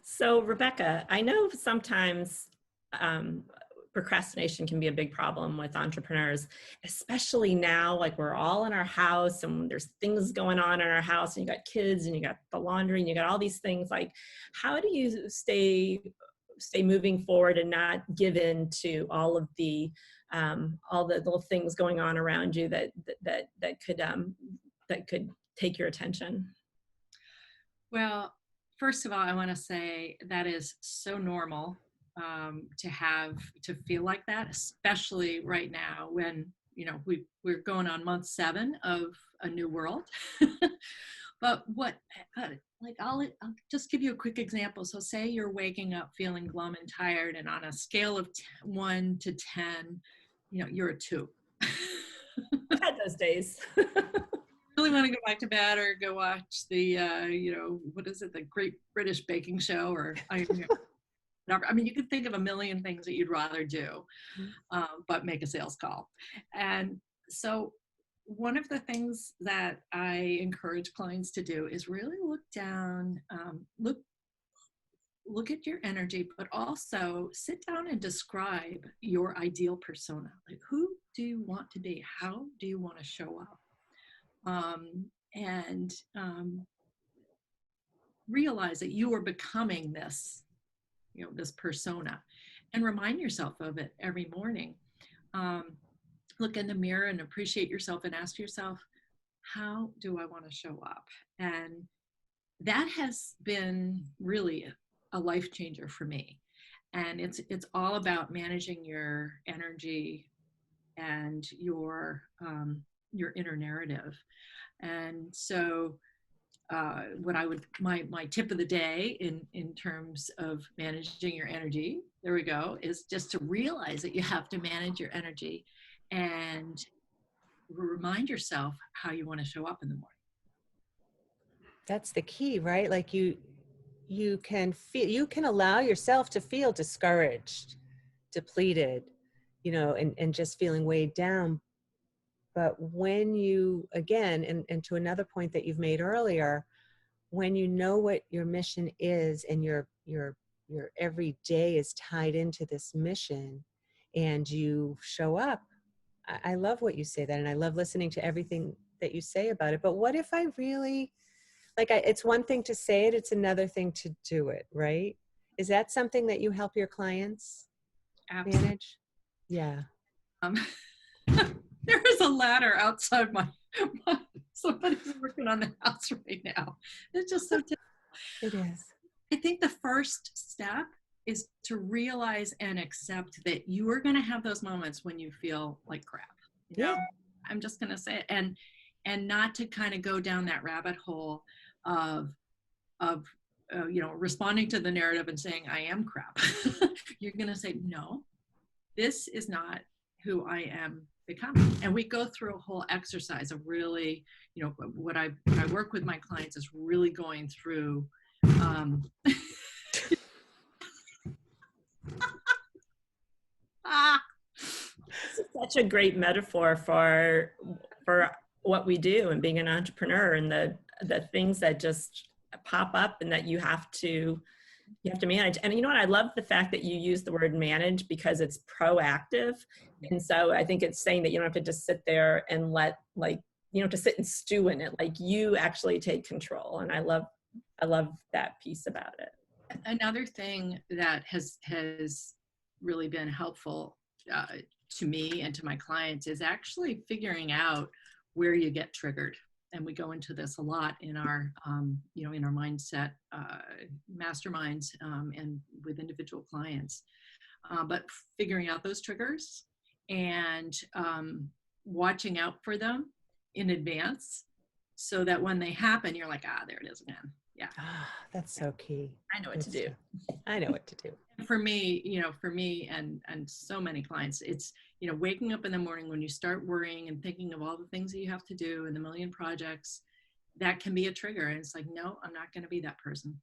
So, Rebecca, I know sometimes um, procrastination can be a big problem with entrepreneurs, especially now, like we're all in our house and there's things going on in our house, and you got kids and you got the laundry and you got all these things. Like, how do you stay moving forward and not give in to all the little things going on around you that could take your attention? Well, first of all, I want to say that is so normal to feel like that, especially right now when we're going on month 7 of a new world. But I'll just give you a quick example. So say you're waking up feeling glum and tired, and on a scale of 1 to 10, you're a 2. I've had those days. Really want to go back to bed or go watch the what is it, the Great British Baking Show, or whatever. I mean, you could think of a million things that you'd rather do, but make a sales call. And so one of the things that I encourage clients to do is really look down, look at your energy, but also sit down and describe your ideal persona. Like, who do you want to be? How do you want to show up? And realize that you are becoming this, this persona, and remind yourself of it every morning. Look in the mirror and appreciate yourself and ask yourself, how do I want to show up? And that has been really a life changer for me. And it's all about managing your energy and your inner narrative. And so my tip of the day in terms of managing your energy, there we go, is just to realize that you have to manage your energy and remind yourself how you want to show up in the morning. That's the key, right? Like you can allow yourself to feel discouraged, depleted, and just feeling weighed down. But when you, again, and to another point that you've made earlier, when you know what your mission is and your every day is tied into this mission and you show up, I love what you say that, and I love listening to everything that you say about it. But what if I really, it's one thing to say it, it's another thing to do it, right? Is that something that you help your clients manage? Yeah. There is a ladder outside my somebody's working on the house right now. It's just so typical. It is. I think the first step is to realize and accept that you are going to have those moments when you feel like crap. Yeah. I'm just going to say it, and not to kind of go down that rabbit hole of responding to the narrative and saying I am crap. You're going to say, no, this is not who I am becoming. And we go through a whole exercise of really, what I work with my clients is really going through Such a great metaphor for what we do and being an entrepreneur, and the things that just pop up and that you have to manage. And you know what? I love the fact that you use the word manage, because it's proactive. And so I think it's saying that you don't have to just sit there and to sit and stew in it. Like, you actually take control. And I love that piece about it. Another thing that has really been helpful to me and to my clients is actually figuring out where you get triggered. And we go into this a lot in our, in our mindset masterminds and with individual clients. But figuring out those triggers and watching out for them in advance, so that when they happen, you're like, there it is again. Yeah. That's so key. I know what to do. I know what to do. For me and so many clients, it's, waking up in the morning when you start worrying and thinking of all the things that you have to do and the million projects, that can be a trigger. And it's like, no, I'm not going to be that person.